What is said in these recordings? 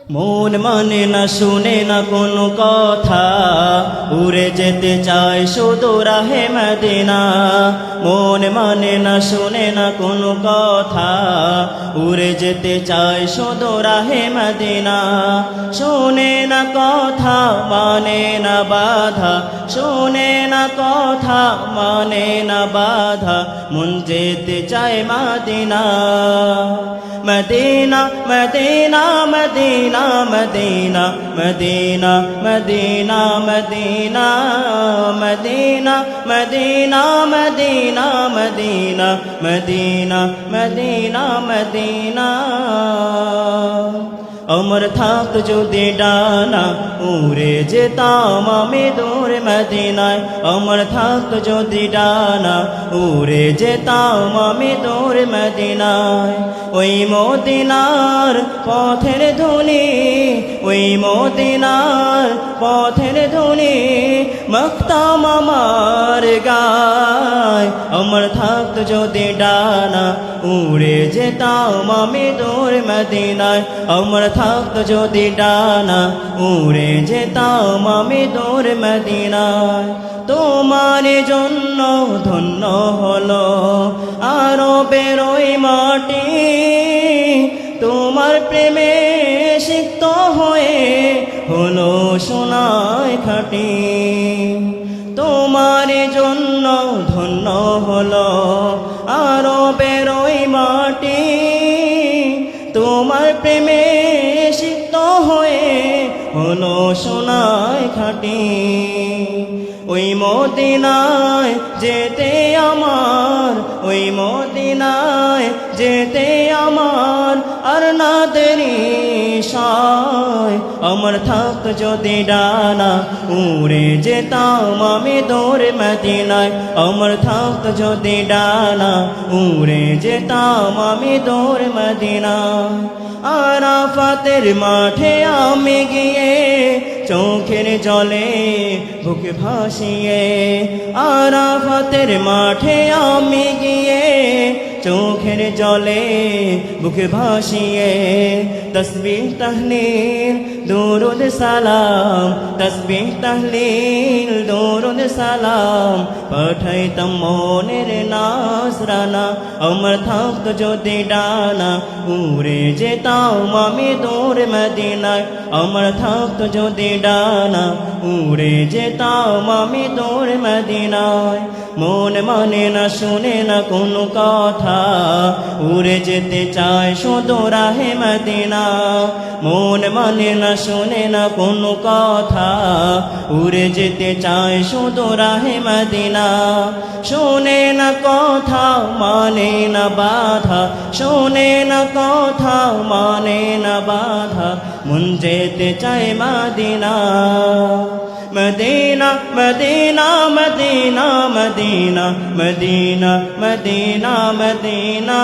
মন মানে না শুনে না কোনো কথা, উড়ে যেতে চায় শুধু রাহে মদিনা। মন মানে না শুনে না কোনো কথা, উড়ে যেতে চায় শুধু রাহে মদিনা। শোনে না কথা মানে না বাধা, শোনে না কথা মানে না বাধা, মন যেতে চায় Medina. Medina Medina Medina Medina Medina Medina Medina Medina Medina Medina Medina Medina Medina Medina. আমার থাক যদি ডানা, উড়ে যেতাম আমি দূর মদিনায়। আমার থাক যদি ডানা, উড়ে যেতাম আমি দূর মদিনায়। ওই মদিনার পথের ধুনি, ওই মদিনার পথের ধুনি মাখতাম আমার গায়। আমার থাক যদি ডানা, উড়ে যেতাম আমি দূর মদিনায়। আমার থাক যদি ডানা, উড়ে যেতাম আমি দূর মদিনায়। তোমার জন্য ধন্য হলো আরবের ওই মাটি, তোমার প্রেমে সিক্ত হয়ে হলো সোনায় খাঁটি। তোমার জন্য ধন্য হলো আরবের ওই মাটি, তোমার প্রেমে সিক্ত হয়ে হলো সোনায় খাঁটি। ওই মদিনায় যেতে আমার, ওই মদিনায় যেতে আমার আর না দেরি সায়। আমার থাক যদি ডানা, উড়ে যেতাম আমি দূর মদিনায়। আমার থাক যদি ডানা, উড়ে যেতাম আমি দূর মদিনায়। আরাফাতের মাঠে আমি গিয়ে চোখের জলে বুক ভাসিয়ে, আরাফাতের মাঠে আমি গিয়ে চোখের জলে বুক ভাসিয়ে তসবিহ তাহলিল দুরুদ সালাম, তসবিহ তাহলিল দুরুদ সালাম পাঠাইতাম মনের নাজরানা। আমার থাক যদি ডানা, উড়ে যেতাম আমি দূর মদিনায়। আমার থাক যদি ডানা, উড়ে যেতাম আমি দূর মদিনায়। মন মানে না শুনে না কোনো কথা, উড়ে যেতে চায় শুধু রাহে মদিনা। মন মানে না শুনে না কোনো কথা, উড়ে যেতে চায় শুধু রাহে মদিনা। শোনে না কথা মানে না বাধা, শোনে না কথা মানে না বাধা, মন যেতে চায় Medina. Medina Medina Medina Medina Medina Medina Medina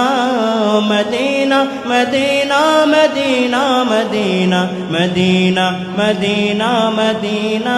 Medina Medina Medina Medina Medina Medina Medina.